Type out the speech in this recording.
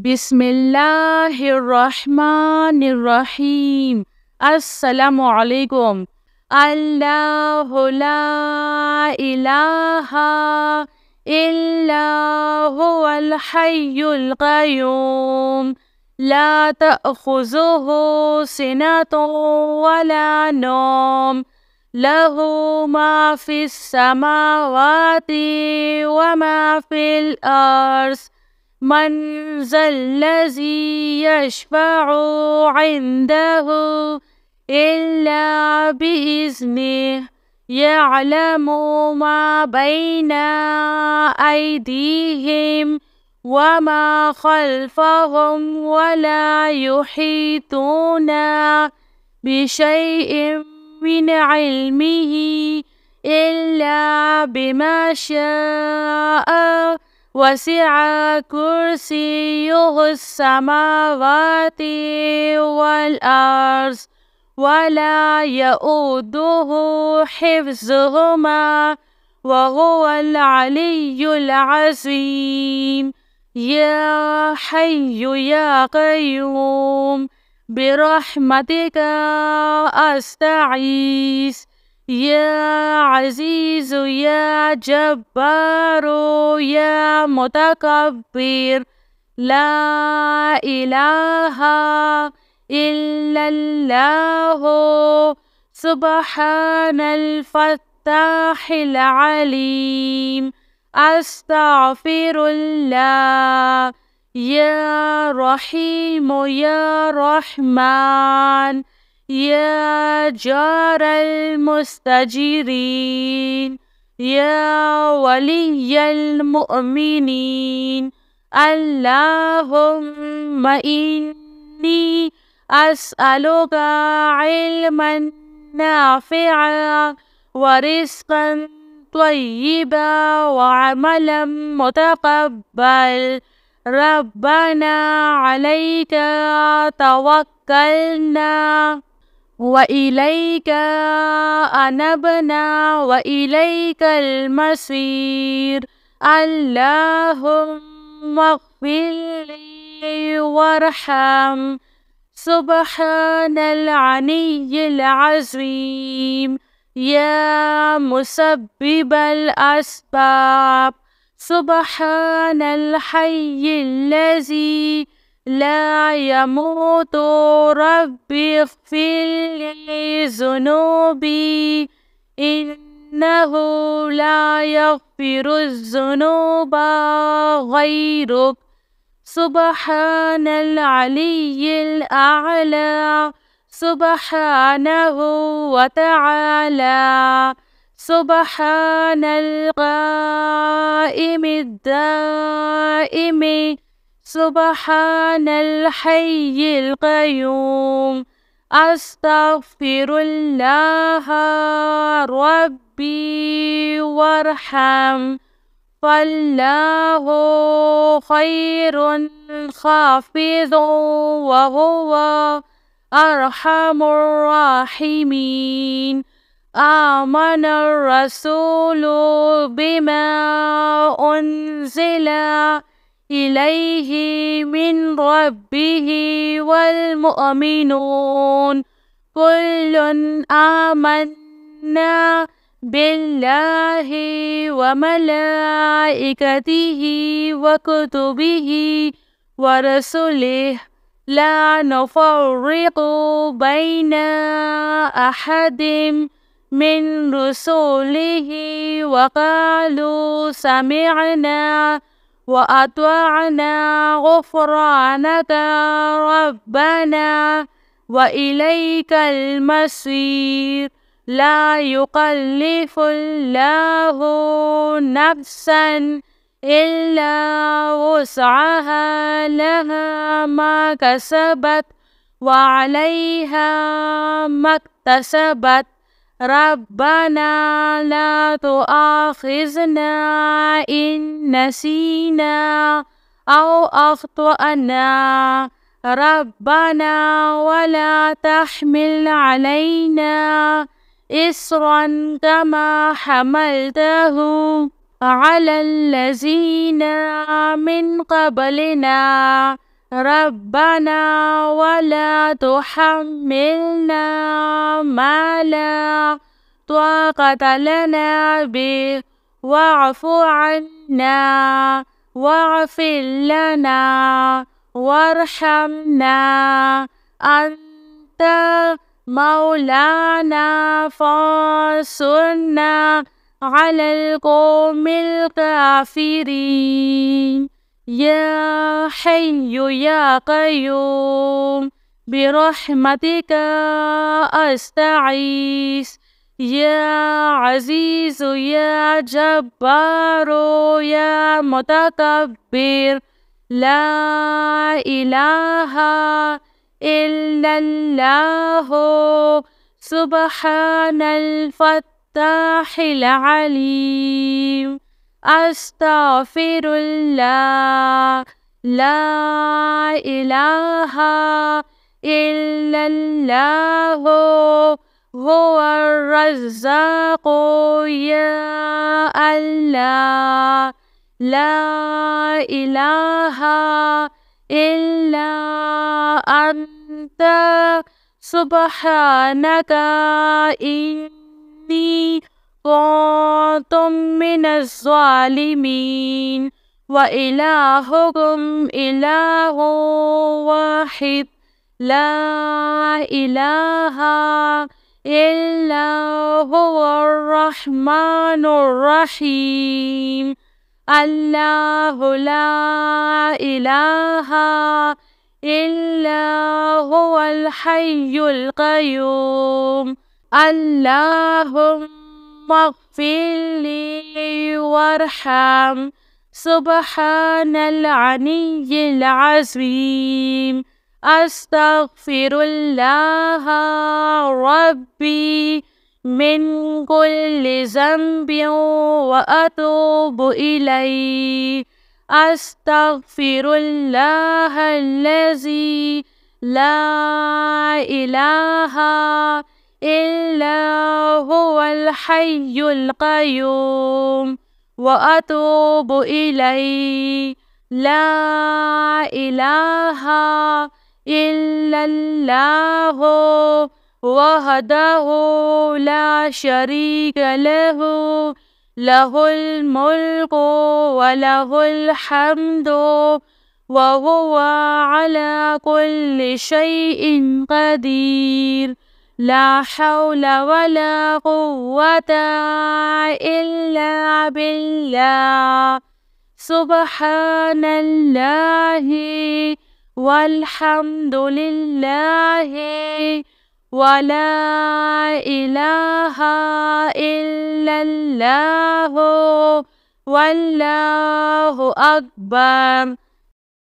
बिस्मिल्लाहिर्रहमानिर्रहीम। अस्सलामुअलैकुम। अल्लाहु ला इलाहा इल्ला हुवल हय्युल क़य्यूम ला तअख़ुज़ुहु सिनतुन वला नौम लहु मा फ़िस समावाति व मा फ़िल अर्ज़ मन ज़ल्लज़ी यशफ़अु इंदहु इल्ला बिइज़्निह यअलमु मा बैना अयदीहिम व मा ख़ल्फ़हुम वला युहीतूना बिशैइन मिन इल्मिही इल्ला बिमा शाअ वसिअ कुर्सियुहुस समावाति वल अर्ज़ वला यऊदुहु हिफ्ज़ुहुमा वहुवल अलिय्युल अज़ीम। या हय्यु या क़य्यूम बिरहमतिका अस्तगीस या अज़ीज़ु या जब्बारु या मुतकब्बिर ला इलाहा इल्लल्लाहु सुब्हानल फ़त्ताहिल अलीम। अस्तग़फिरुल्लाह। या रहीम या रहमान या जारल मुस्तजीरीन या वलिय्यल मुअमिनीन। अल्लाहुम्मा इन्नी अस्अलुका इल्मन नाफ़िअन व रिज़्क़न त्वय्यिबा व अमलन मुतक़ब्बल। रब्बना अलैका तवक्कलना व इलैका अनबना व इलैकल मसीर। अल्लाहुम्मा इग़फ़िरली वरहम। सुब्हानल अलिय्यिल अज़ीम। या मुसब्बिबल अस्बाब सुब्हानल हय्यिल्लज़ी ला यमूतु रब्बिग़फ़िरली ज़ुनूबी इन्नहु ला यग़फ़िरुज़्ज़ुनूबा ग़ैरुक। सुब्हानल अलिय्यिल अअला सुब्हानहु व तआला। सुब्हानल क़ाइमिद दाइमि सुब्हानल हय्यिल क़य्यूम। अस्तग़फिरुल्लाह रब्बी वरहम फ़ल्लाहु ख़ैरुन हाफ़िज़ुन व हुवा अरहमुर राहिमीन। आमनर रसूलु बिमा उन्ज़िला इलैहि मिन रब्बिहि वल मुअमिनून कुल्लुन आमन्ना बिल्लाहि व मलाइकतिहि व कुतुबिहि व रसूलिहि ला नुफ़र्रिक़ु बैना अहदिम मिन रुसूलिहि व क़ालू समिअना व अत्वअना ग़ुफ़्रानका रब्बना व इलैकल मसीर। ला युकल्लिफ़ुल्लाहु नफ़्सन इल्ला वुस्अहा लहा मा कसबत व अलैहा मक्तसबत। रब्बना ला तुआख़िज़ना इन नसीना औ अख़्तअना। रब्बना वला तहमिल अलैना इस्रन कमा हमलतहु अलल्लज़ीना मिन क़ब्लिना। ربنا ولا تحملنا ما لا طاقة لنا به واعف عنا واغفر لنا وارحمنا أنت مولانا فانصرنا على القوم الكافرين يا حي يا قيوم برحمتك أستغيث يا عزيز يا جبار يا متكبر لا إله إلا الله سبحان الفتاح العليم أستغفر الله لا إله إلا الله هو الرزاق يا الله لا إله إلا أنت سبحانك إني كنت من الظالمين وإلهكم إله واحد لا إله إلا هو الرحمن الرحيم الله لا إله إلا هو الحي القيوم اللهم اغفر لي وارحم سبحان العلي العظيم أستغفر الله ربي من كل ذنب وأتوب إليه أستغفر الله الذي لا إله إلا هو الحي القيوم وأتوب إليه لا إله إلا الله وحده لا شريك له له الملك وله الحمد وهو على كل شيء قدير لا حول ولا قوة إلا بالله سبحان الله والحمد لله ولا إله إلا الله والله أكبر